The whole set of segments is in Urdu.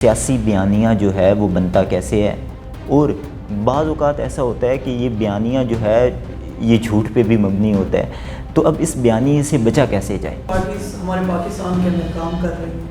سیاسی بیانیہ جو ہے وہ بنتا کیسے ہے، اور بعض اوقات ایسا ہوتا ہے کہ یہ بیانیہ جو ہے یہ جھوٹ پہ بھی مبنی ہوتا ہے، تو اب اس بیانیے سے بچا کیسے جائے؟ پارٹیز ہمارے پاکستان کے اندر کام کر رہی ہیں،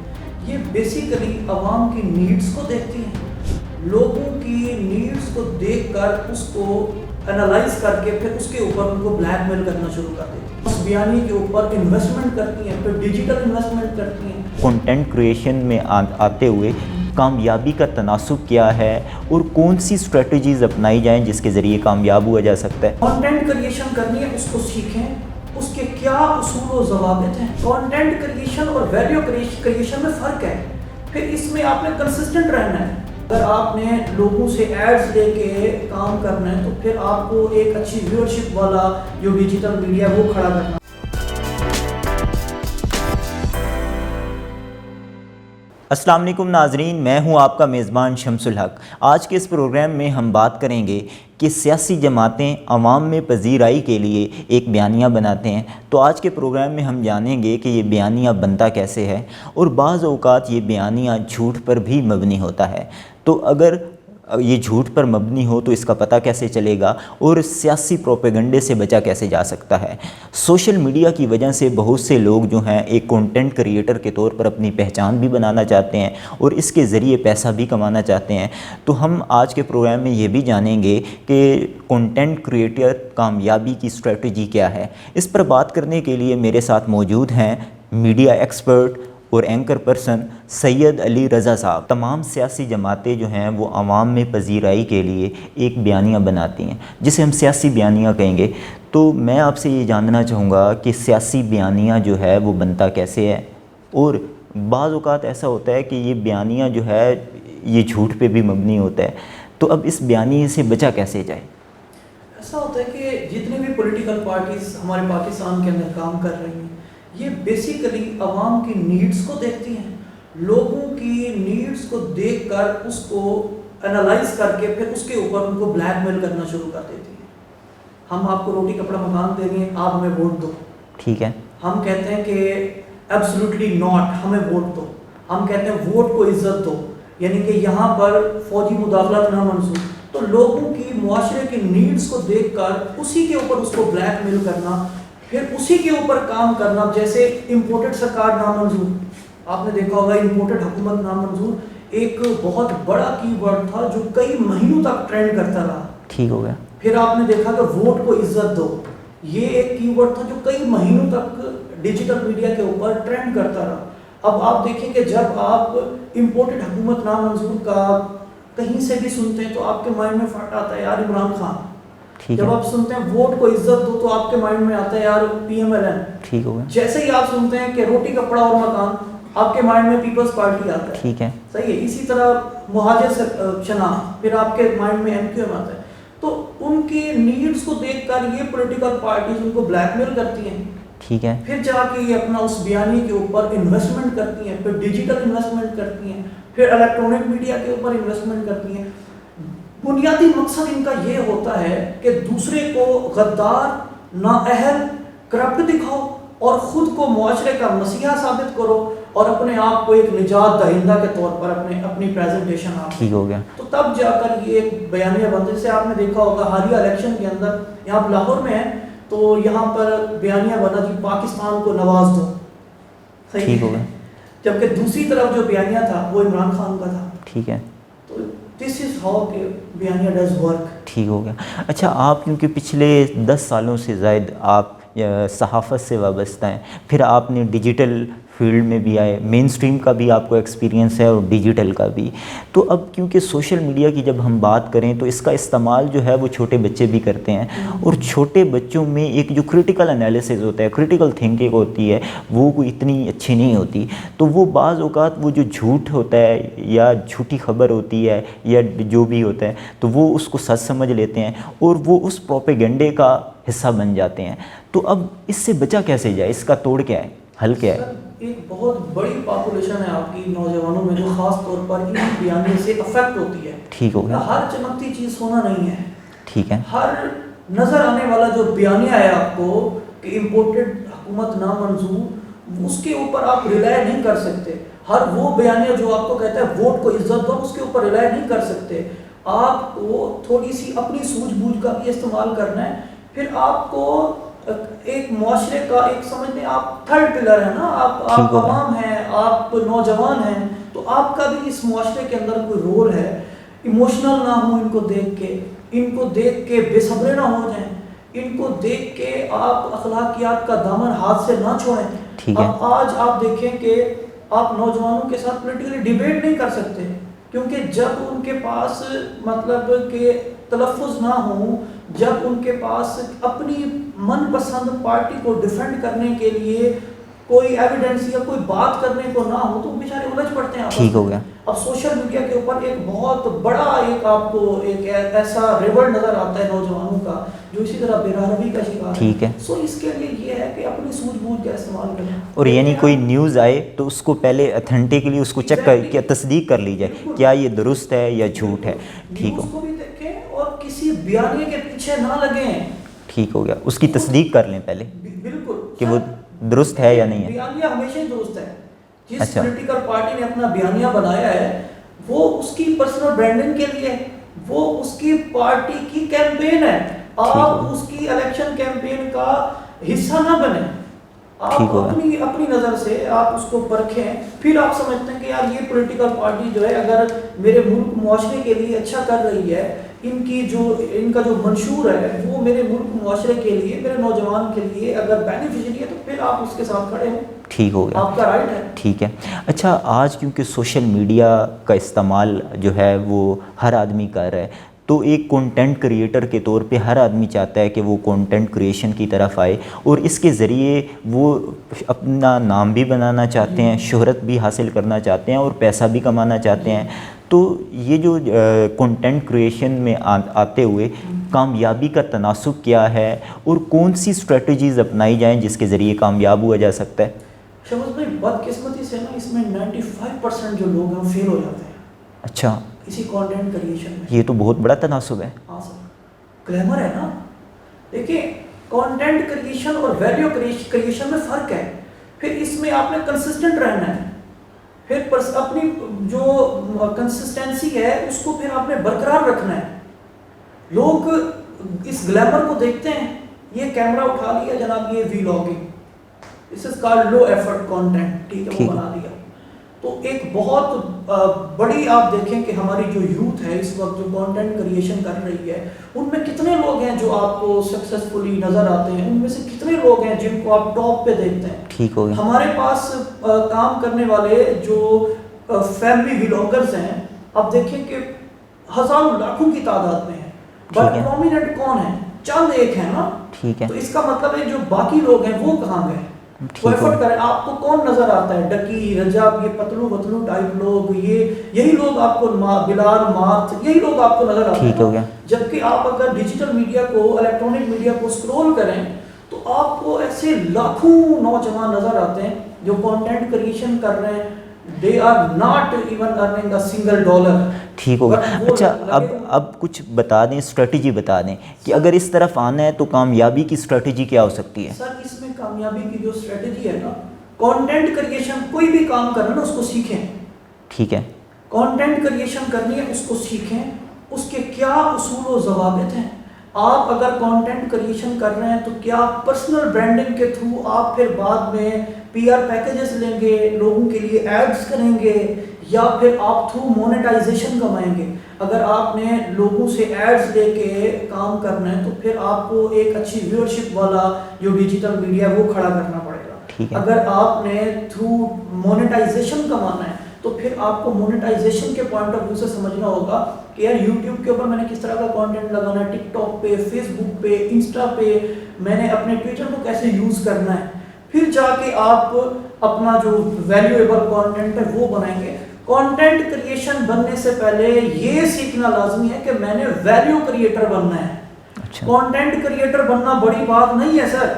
یہ بیسیکلی عوام کی نیڈز کو دیکھتی ہیں، لوگوں کی نیڈز کو دیکھ کر اس کو انالائز کر کے پھر اس کے اوپر ان کو بلیک میل کرنا شروع کر دیتی ہیں، اس بیانیے کے اوپر انویسٹمنٹ کرتی ہیں، پھر ڈیجیٹل انویسٹمنٹ کرتی ہیں۔ کنٹینٹ کریشن میں آتے ہوئے کامیابی کا تناسب کیا ہے اور کون سی اسٹریٹجیز اپنائی جائیں جس کے ذریعے کامیاب ہوا جا سکتا ہے؟ کانٹینٹ کریشن کرنی ہے، اس کو سیکھیں، اس کے کیا اصول و ضوابط ہیں۔ کانٹینٹ کریشن اور ویلیو کریشن میں فرق ہے، پھر اس میں آپ نے کنسسٹنٹ رہنا ہے۔ اگر آپ نے لوگوں سے ایڈز لے کے کام کرنا ہے تو پھر آپ کو ایک اچھی ویورشپ والا جو ڈیجیٹل میڈیا ہے وہ کھڑا کرنا ہے۔ السلام علیکم ناظرین، میں ہوں آپ کا میزبان شمس الحق۔ آج کے اس پروگرام میں ہم بات کریں گے کہ سیاسی جماعتیں عوام میں پذیرائی کے لیے ایک بیانیہ بناتے ہیں، تو آج کے پروگرام میں ہم جانیں گے کہ یہ بیانیہ بنتا کیسے ہے، اور بعض اوقات یہ بیانیہ جھوٹ پر بھی مبنی ہوتا ہے۔ تو اگر یہ جھوٹ پر مبنی ہو تو اس کا پتہ کیسے چلے گا، اور سیاسی پروپیگنڈے سے بچا کیسے جا سکتا ہے؟ سوشل میڈیا کی وجہ سے بہت سے لوگ جو ہیں ایک کنٹینٹ کریٹر کے طور پر اپنی پہچان بھی بنانا چاہتے ہیں اور اس کے ذریعے پیسہ بھی کمانا چاہتے ہیں۔ تو ہم آج کے پروگرام میں یہ بھی جانیں گے کہ کنٹینٹ کریٹر کامیابی کی اسٹریٹجی کیا ہے۔ اس پر بات کرنے کے لیے میرے ساتھ موجود ہیں میڈیا ایکسپرٹ اور اینکر پرسن سید علی رضا صاحب۔ تمام سیاسی جماعتیں جو ہیں وہ عوام میں پذیرائی کے لیے ایک بیانیہ بناتی ہیں جسے ہم سیاسی بیانیہ کہیں گے۔ تو میں آپ سے یہ جاننا چاہوں گا کہ سیاسی بیانیہ جو ہے وہ بنتا کیسے ہے، اور بعض اوقات ایسا ہوتا ہے کہ یہ بیانیہ جو ہے یہ جھوٹ پہ بھی مبنی ہوتا ہے، تو اب اس بیانیے سے بچا کیسے جائے؟ ایسا ہوتا ہے کہ جتنے بھی پولیٹیکل پارٹیز ہمارے پاکستان کے اندر کام کر رہی ہیں، یہ بیسیکلی عوام کی نیڈز کو دیکھتی ہیں، لوگوں کی نیڈز کو دیکھ کر اس کو انالائز کر کے پھر اس کے اوپر ان کو بلیک میل کرنا شروع کر دیتی ہیں۔ ہم آپ کو روٹی کپڑا مکان دیں گے، آپ ہمیں ووٹ دو۔ ٹھیک ہے، ہم کہتے ہیں کہ ایبسلیوٹلی ناٹ، ہمیں ووٹ دو۔ ہم کہتے ہیں ووٹ کو عزت دو، یعنی کہ یہاں پر فوجی مداخلت نہ منظور۔ تو لوگوں کی معاشرے کی نیڈز کو دیکھ کر اسی کے اوپر اس کو بلیک میل کرنا، پھر اسی کے اوپر کام کرنا۔ جیسے امپورٹڈ سرکار نامنظور، آپ نے دیکھا ہوگا امپورٹڈ حکومت نامنظور ایک بہت بڑا کی ورڈ تھا جو کئی مہینوں تک ٹرینڈ کرتا رہا۔ ٹھیک ہو گیا۔ پھر آپ نے دیکھا کہ ووٹ کو عزت دو، یہ ایک کی ورڈ تھا جو کئی مہینوں تک ڈیجیٹل میڈیا کے اوپر ٹرینڈ کرتا رہا۔ اب آپ دیکھیں کہ جب آپ امپورٹڈ حکومت نامنظور کا کہیں سے بھی سنتے ہیں تو آپ کے مائنڈ میں فٹ آتا ہے یار عمران خان۔ جب آپ سنتے ہیں ووٹ کو عزت دو تو آپ کے مائنڈ میں آتا ہے یار پی ایم ایل این۔ ٹھیک ہو گیا۔ جیسے ہی آپ سنتے ہیں کہ روٹی کپڑا اور مکان، آپ کے مائنڈ میں پیپلز پارٹی آتا ہے۔ ٹھیک ہے، صحیح ہے۔ اسی طرح مہاجر شناخت، پھر آپ کے مائنڈ میں ایم کیو ایم آتا ہے۔ تو ان کی نیڈز کو دیکھ کر یہ پولیٹیکل پارٹیز ان کو بلیک میل کرتی ہیں۔ ٹھیک ہے، پھر جا کے یہ اپنا اس بیانیے کے اوپر انویسٹمنٹ کرتی ہیں، پھر ڈیجیٹل انویسٹمنٹ کرتی ہیں، پھر الیکٹرونک میڈیا کے اوپر انویسٹمنٹ کرتی ہیں۔ بنیادی مقصد ان کا یہ ہوتا ہے کہ دوسرے کو غدار، نااہل، کرپٹ دکھاؤ اور خود کو معاشرے کا مسیحا ثابت کرو اور اپنے آپ کو ایک نجات دہندہ کے طور پر اپنی پریزنٹیشن آپ۔ ٹھیک ہو گیا۔ تو تب جا کر یہ ایک بیانیہ بنتا ہے۔ جیسے آپ نے دیکھا ہوگا حالیہ الیکشن کے اندر، یہاں پر لاہور میں ہے تو یہاں پر بیانیہ بنا جی پاکستان کو نواز دو۔ ٹھیک ہو گیا۔ جبکہ دوسری طرف جو بیانیہ تھا وہ عمران خان کا تھا۔ ٹھیک ہے، تو دس از ہاؤ کہ بیانیہ ڈز ورک۔ ٹھیک ہو گیا۔ اچھا، آپ کیونکہ پچھلے 10 سالوں سے زائد آپ صحافت سے وابستہ ہیں، پھر آپ نے ڈیجیٹل فیلڈ میں بھی آئے، مین سٹریم کا بھی آپ کو ایکسپیرینس ہے اور ڈیجیٹل کا بھی۔ تو اب کیونکہ سوشل میڈیا کی جب ہم بات کریں تو اس کا استعمال جو ہے وہ چھوٹے بچے بھی کرتے ہیں، اور چھوٹے بچوں میں ایک جو کریٹیکل انالیسز ہوتا ہے، کریٹیکل تھنکنگ ہوتی ہے، وہ کوئی اتنی اچھی نہیں ہوتی۔ تو وہ بعض اوقات وہ جو جھوٹ ہوتا ہے یا جھوٹی خبر ہوتی ہے یا جو بھی ہوتا ہے تو وہ اس کو سچ سمجھ لیتے ہیں اور وہ اس پروپیگنڈے کا حصہ بن جاتے ہیں۔ تو اب اس سے بچا کیسے جائے؟ اس کا توڑ کیا ہے، حل کیا ہے؟ ایک بہت بڑی پاپولیشن ہے آپ کی نوجوانوں میں جو خاص طور پر ان بیانیے سے افیکٹ ہوتی ہے۔ ٹھیک ہو گیا۔ ہر چمکتی چیز سونا نہیں ہے۔ ٹھیک ہے، ہر نظر آنے والا جو بیانیہ ہے آپ کو کہ امپورٹڈ حکومت نامنظور، اس کے اوپر آپ ریلائی نہیں کر سکتے. ہر وہ بیانیہ جو آپ کو کہتا ہے ووٹ کو عزت دو, اس کے اوپر ریلائی نہیں کر سکتے. آپ کو تھوڑی سی اپنی سوجھ بوجھ کا بھی استعمال کرنا ہے. پھر آپ کو ایک معاشرے کا ایک سمجھ لیں آپ تھرڈ پلر ہے نا, آپ عوام ہیں, آپ نوجوان ہیں, تو آپ کا بھی اس معاشرے کے اندر کوئی رول ہے. ایموشنل نہ ہوں ان کو دیکھ کے بے صبرے نہ ہو جائیں, ان کو دیکھ کے آپ اخلاقیات کا دامن ہاتھ سے نہ چھوڑیں. اب آج آپ دیکھیں کہ آپ نوجوانوں کے ساتھ پولیٹیکلی ڈیبیٹ نہیں کر سکتے, کیونکہ جب ان کے پاس مطلب کہ تلفظ نہ ہوں, جب ان کے پاس اپنی من پسند پارٹی کو ڈیفینڈ کرنے کے لیے کوئی ایویڈنس یا کوئی بات کرنے کو نہ ہو, تو بیچارے الجھ پڑتے ہیں. ٹھیک ہو گیا. اب سوشل میڈیا کے اوپر ایک بہت بڑا ایک آپ کو ایک ایسا ریور نظر آتا ہے نوجوانوں کا جو اسی طرح بے راہبی کا شکار ہے. ٹھیک ہے. سو اس کے لیے یہ ہے کہ اپنی سوجھ بوجھ کا استعمال کریں, اور یعنی کوئی نیوز آئے تو اس کو پہلے اتھینٹکلی اس کو چیک کر کے تصدیق کر لی جائے کیا یہ درست ہے یا جھوٹ ہے. ٹھیک ہو. نیوز کو بھی دیکھیں اور کسی بیانیے کے پیچھے نہ لگیں. ٹھیک ہو گیا. اس کی تصدیق کر لیں پہلے بالکل کہ وہ درست ہے یا نہیں ہے. بیانیہ ہمیشہ درست ہے. جس پولیٹیکل پارٹی نے اپنا بیانیہ بنایا ہے وہ اس کی پرسنل برانڈنگ کے لیے, وہ اس کی پارٹی کی کیمپین ہے. آپ اس کی الیکشن کیمپین کا حصہ نہ بنیں. آپ اپنی نظر سے آپ اس کو پرکھیں, پھر آپ سمجھتے ہیں کہ یار یہ پولیٹیکل پارٹی جو ہے اگر میرے ملک معاشرے کے لیے اچھا کر رہی ہے, ان کا جو منشور ہے وہ میرے ملک معاشرے کے لیے, میرے نوجوان کے لیے اگر بینیفیشری ہے, تو پھر آپ اس کے ساتھ کھڑے ہوں. ٹھیک ہو گیا. آپ کا رائٹ ہے. ٹھیک ہے. اچھا, آج کیونکہ سوشل میڈیا کا استعمال جو ہے وہ ہر آدمی کر رہا ہے, تو ایک کنٹینٹ کریٹر کے طور پہ ہر آدمی چاہتا ہے کہ وہ کنٹینٹ کریشن کی طرف آئے اور اس کے ذریعے وہ اپنا نام بھی بنانا چاہتے ہیں, شہرت بھی حاصل کرنا چاہتے ہیں اور پیسہ بھی کمانا چاہتے ہیں. تو یہ جو کنٹینٹ کریشن میں آتے ہوئے کامیابی کا تناسب کیا ہے اور کون سی اسٹریٹجیز اپنائی جائیں جس کے ذریعے کامیاب ہوا جا سکتا ہے؟ شمس بھائی, بدقسمتی سے نا اس میں 95% جو لوگ ہیں فیل ہو جاتے ہیں. اچھا, اسی کنٹینٹ کریشن میں. یہ تو بہت بڑا تناسب ہے. ہاں سر, گلیمر ہے نا. دیکھیں کنٹینٹ کریشن اور ویلیو کریشن میں فرق ہے. پھر اس میں آپ نے کنسسٹنٹ رہنا ہے, پھر اپنی جو کنسسٹنسی ہے اس کو پھر آپ نے برقرار رکھنا ہے. لوگ اس گلیمر کو دیکھتے ہیں, یہ کیمرہ اٹھا لیا جناب, یہ وی لاگنگ, اس is called low effort content, ٹھیک ہے, وہ بنا دیا. تو ایک بہت بڑی آپ دیکھیں کہ ہماری جو یوتھ ہے اس وقت جو کانٹینٹ کریشن کر رہی ہے, ان میں کتنے لوگ ہیں جو آپ کو سکسیسفلی نظر آتے ہیں, ان میں سے کتنے لوگ ہیں جن کو آپ ٹاپ پہ دیکھتے ہیں. ٹھیک ہو گیا. ہمارے پاس کام کرنے والے جو فیملی ولاگرز ہیں, آپ دیکھیں کہ ہزاروں لاکھوں کی تعداد میں ہیں, بٹ پرومیننٹ کون ہے؟ چند ایک ہیں نا. ٹھیک ہے. تو اس کا مطلب ہے جو باقی لوگ ہیں وہ کہاں گئے؟ ایفرٹ کریں. آپ کو کون نظر آتا ہے؟ ڈکی, رجب, یہ پتلو ٹائپ لوگ, یہی لوگ آپ کو, بلال, مارت, یہی لوگ آپ کو نظر آتے ہیں. ٹھیک ہو گیا. جبکہ آپ اگر ڈیجیٹل میڈیا کو, الیکٹرانک میڈیا کو اسکرول کریں تو آپ کو ایسے لاکھوں نوجوان نظر آتے ہیں جو کنٹینٹ کریشن کر رہے ہیں. They are not even earning a single dollar. ٹھیک ہوگا. اچھا, اب کچھ بتا دیں, اسٹریٹجی بتا دیں کہ اگر اس طرف آنا ہے تو کامیابی کی اسٹریٹجی کیا ہو سکتی ہے؟ سر اس میں کامیابی کی جو اسٹریٹجی ہے نا, کنٹینٹ کریشن, کوئی بھی کام کرنا نا اس کو سیکھیں. ٹھیک ہے. کنٹینٹ کریشن کرنی ہے اس کو سیکھیں, اس کے کیا اصول و ضوابط ہیں. آپ اگر کنٹینٹ کریشن کر رہے ہیں تو کیا پرسنل برانڈنگ کے تھرو آپ پھر بعد میں پی آر پیکیجز لیں گے, لوگوں کے لیے ایڈز کریں گے, یا پھر آپ تھرو مونیٹائزیشن کمائیں گے؟ اگر آپ نے لوگوں سے ایڈز لے کے کام کرنا ہے تو پھر آپ کو ایک اچھی ویورشپ والا جو ڈیجیٹل میڈیا ہے وہ کھڑا کرنا پڑے گا. اگر آپ نے تھرو مونیٹائزیشن کمانا ہے تو پھر آپ کو مونیٹائزیشن کے پوائنٹ آف ویو سے سمجھنا ہوگا کہ یار یوٹیوب کے اوپر میں نے کس طرح کا کانٹینٹ لگانا ہے, ٹک ٹاک پہ, فیس بک پہ, انسٹا پہ میں نے اپنے ٹویٹر کو کیسے یوز کرنا ہے. پھر جا کے آپ اپنا جو ویلیویبل کانٹینٹ ہے وہ بنائیں گے. کانٹینٹ کریشن بننے سے پہلے یہ سیکھنا لازمی ہے کہ میں نے ویلیو کریٹر بننا ہے. کانٹینٹ کریٹر بننا بڑی بات نہیں ہے سر.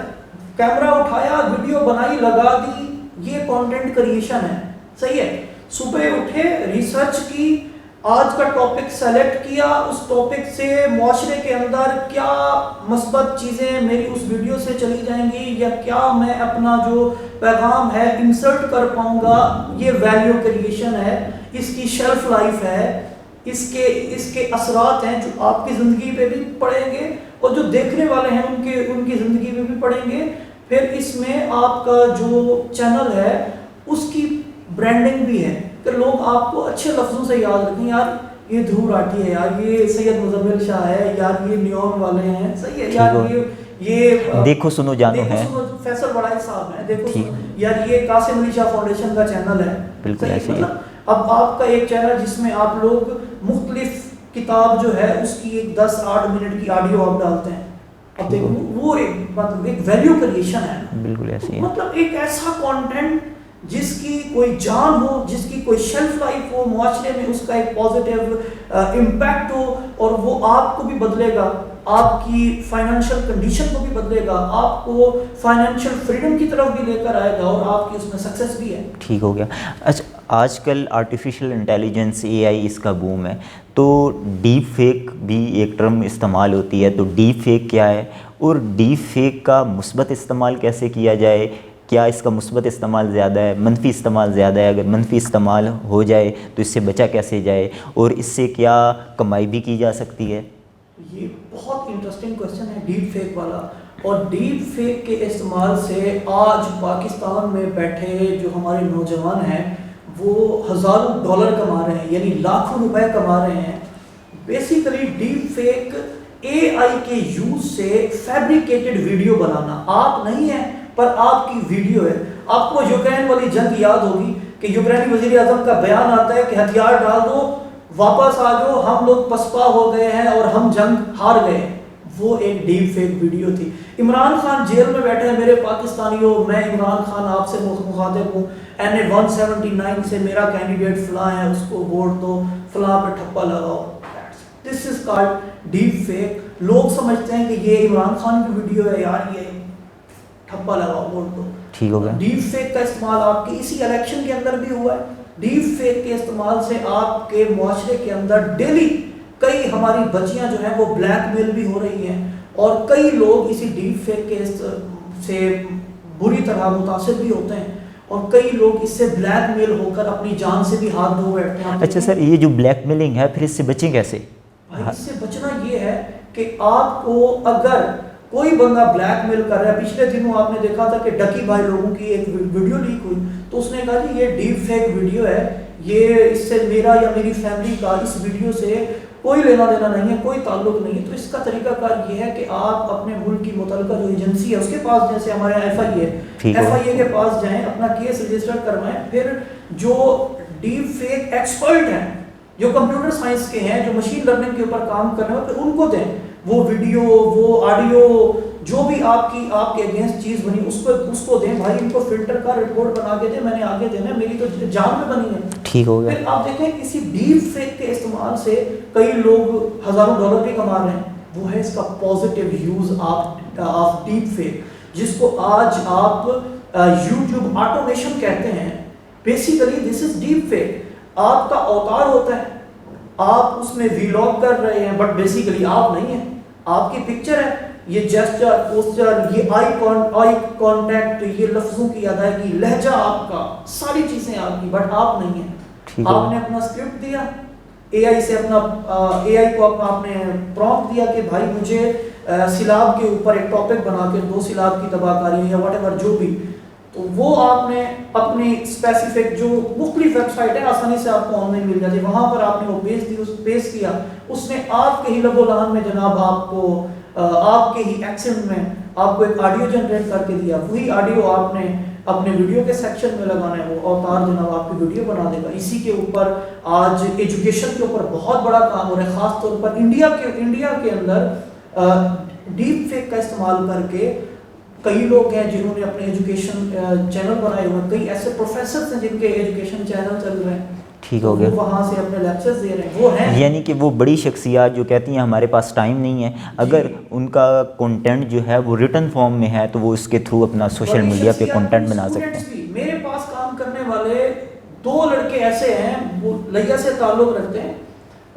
کیمرہ اٹھایا, ویڈیو بنائی, لگا دی, یہ کانٹینٹ کریشن ہے. صحیح ہے. صبح اٹھے, ریسرچ کی, آج کا ٹاپک سلیکٹ کیا, اس ٹاپک سے معاشرے کے اندر کیا مثبت چیزیں میری اس ویڈیو سے چلی جائیں گی, یا کیا میں اپنا جو پیغام ہے انسرٹ کر پاؤں گا, یہ ویلیو کریشن ہے, اس کی شیلف لائف ہے, اس کے اثرات ہیں جو آپ کی زندگی پہ بھی پڑیں گے اور جو دیکھنے والے ہیں ان کی زندگی پہ بھی پڑیں گے. پھر اس میں آپ کا جو چینل ہے اس کی برانڈنگ بھی ہے کہ لوگ آپ کو اچھے لفظوں سے یاد رکھیں, یار یہ دھرو راٹھی ہے, یار یہ سید مزمل شاہ ہے, یار یہ نیون والے ہیں, صحیح ہے, یار یہ دیکھو سنو جانو ہے, فیصل بڑائی صاحب ہیں, دیکھو سنو, یار یہ قاسم علی شاہ فاؤنڈیشن کا چینل ہے. بالکل ایسے ہی. اب آپ کا ایک چینل جس میں آپ لوگ مختلف کتاب جو ہے اس کی ایک 10-8 منٹ کی آڈیو آپ ڈالتے ہیں, اب دیکھو وہ ایک ویلیو کریشن ہے. بالکل ایسے ہی. مطلب ایک ایسا کانٹینٹ جس کی کوئی جان ہو, جس کی کوئی شیلف لائف ہو, معاشرے میں اس کا ایک پازیٹیو امپیکٹ ہو, اور وہ آپ کو بھی بدلے گا, آپ کی فائنینشیل کنڈیشن کو بھی بدلے گا, آپ کو فائنینشیل فریڈم کی طرف بھی لے کر آئے گا, اور آپ کی اس میں سکسیس بھی ہے. ٹھیک ہو گیا. اچھا, آج کل آرٹیفیشل انٹیلیجنس AI اس کا بوم ہے, تو ڈیپ فیک بھی ایک ٹرم استعمال ہوتی ہے, تو ڈیپ فیک کیا ہے اور ڈیپ فیک کا مثبت استعمال کیسے کیا جائے؟ کیا اس کا مثبت استعمال زیادہ ہے, منفی استعمال زیادہ ہے؟ اگر منفی استعمال ہو جائے تو اس سے بچا کیسے جائے, اور اس سے کیا کمائی بھی کی جا سکتی ہے؟ یہ بہت انٹرسٹنگ کویسچن ہے ڈیپ فیک والا. اور ڈیپ فیک کے استعمال سے آج پاکستان میں بیٹھے جو ہمارے نوجوان ہیں وہ ہزاروں ڈالر کما رہے ہیں, یعنی لاکھوں روپے کما رہے ہیں. بیسیکلی ڈیپ فیک AI کے یوز سے فیبریکیٹڈ ویڈیو بنانا, آپ نہیں ہیں پر آپ کی ویڈیو ہے. آپ کو یوکرین والی جنگ یاد ہوگی کہ یوکرینی وزیر اعظم کا بیان آتا ہے کہ ہتھیار ڈال دو, واپس آ جاؤ, ہم لوگ پسپا ہو گئے ہیں اور ہم جنگ ہار گئے. وہ ایک ڈیپ فیک ویڈیو تھی. عمران خان جیل میں بیٹھے ہیں, میرے پاکستانیوں, میں عمران خان آپ سے مخاطب ہوں, NA 179 سے میرا کینڈیڈیٹ فلاں ہے, اس کو ووٹ دو, فلاں پہ ٹھپا لگاؤ. دس از کالڈ ڈیپ فیک. لوگ سمجھتے ہیں کہ یہ عمران خان کی ویڈیو ہے, یار یہ ٹھپا لگاؤ, ووٹ دو. ٹھیک ہو گیا. ڈیپ فیک کا استعمال آپ کی اسی الیکشن کے اندر بھی ہوا ہے. ڈیپ فیک کے استعمال سے آپ کے معاشرے کے اندر ڈیلی کئی ہماری بچیاں جو ہیں وہ بلیک میل بھی ہو رہی ہیں, اور کئی لوگ اسی ڈیپ فیک کے سے بری طرح متاثر بھی ہوتے ہیں, اور کئی لوگ اس سے بلیک میل ہو کر اپنی جان سے بھی ہاتھ دھو بیٹھتے ہیں. اچھا سر, یہ جو بلیک میلنگ ہے پھر اس سے بچیں کیسے؟ اس سے بچنا یہ ہے کہ آپ کو اگر کوئی بندہ بلیک میل کر رہا ہے, پچھلے دنوں آپ نے دیکھا تھا کہ ڈکی بھائی لوگوں کی ایک ویڈیو لیک ہوئی, تو اس نے کہا جی یہ ڈیپ فیک ویڈیو ہے, یہ اس سے میرا یا میری فیملی کا اس ویڈیو سے کوئی لینا دینا نہیں ہے, کوئی تعلق نہیں ہے. تو اس کا طریقہ کار یہ ہے کہ آپ اپنے ملک کی متعلقہ جو ایجنسی ہے اس کے پاس, جیسے ہمارے FIA کے پاس جائیں, اپنا کیس رجسٹر کروائیں. پھر جو ڈیپ فیک ایکسپرٹ ہیں, جو کمپیوٹر سائنس کے ہیں, جو مشین لرننگ کے اوپر کام کر رہے ہیں, پھر ان کو دیں وہ ویڈیو, وہ آڈیو, جو بھی آپ کے اگینسٹ چیز بنی اس کو دیں. بھائی ان کو فلٹر کا رپورٹ بنا کے دیں, میں نے آگے دینا ہے, میری تو جان میں بنی ہے. ٹھیک ہو گیا. پھر آپ دیکھیں کسی ڈیپ فیک کے استعمال سے کئی لوگ ہزاروں ڈالر بھی کما رہے ہیں. وہ ہے اس کا positive use of deep fake, جس کو آج آپ یوٹیوب آٹومیشن کہتے ہیں. Basically this is deep fake. آپ کا اوتار ہوتا ہے, آپ اس میں ویلاگ کر رہے ہیں, بٹ بیسیکلی آپ نہیں ہیں. آپ کی پکچر ہے, یہ جسچر, پوسچر, یہ آئی کانٹیکٹ, یہ لفظوں کی ادائیگی, لہجہ آپ کا, ساری چیزیں آپ کی, بٹ آپ نہیں ہیں. آپ نے اپنا اسکرپٹ دیا AI سے, AI کو آپ نے پرومپٹ دیا کہ بھائی مجھے سیلاب کے اوپر ایک ٹاپک بنا کے 2 سیلاب کی تباہ کاری یا واٹ ایور جو بھی, تو وہ آپ نے اپنی اسپیسیفک جو مختلف ویب سائٹ ہے آسانی سے آپ کو آن لائن مل جاتی ہے, وہاں پر آپ نے وہ پیش کیا. اس نے آپ کے ہی لب و لہان میں جناب آپ کو آپ کے ہی ایکسنٹ میں آپ کو ایک آڈیو جنریٹ کر کے دیا. وہی آڈیو آپ نے اپنے ویڈیو کے سیکشن میں لگانا ہے, وہ اوتار جناب آپ کی ویڈیو بنا دے گا. اسی کے اوپر آج ایجوکیشن کے اوپر بہت بڑا کام ہو رہا ہے, خاص طور پر انڈیا کے اندر. ڈیپ فیک کا استعمال کر کے کئی لوگ ہیں جنہوں نے اپنے ایجوکیشن چینل بنائے ہوئے ہیں, کئی ایسے پروفیسرز ہیں جن کے ایجوکیشن چینل چل رہے ہیں. ٹھیک ہو گیا. وہ وہاں سے اپنے لیکچرز دے رہے ہیں. وہ ہیں یعنی کہ وہ بڑی شخصیات جو کہتی ہیں ہمارے پاس ٹائم نہیں ہے, اگر ان کا کنٹینٹ جو ہے وہ ریٹن فارم میں ہے تو وہ اس کے تھرو اپنا سوشل میڈیا پہ کنٹینٹ بنا سکتے ہیں. میرے پاس کام کرنے والے 2 لڑکے ایسے ہیں, وہ لیا سے تعلق رکھتے ہیں,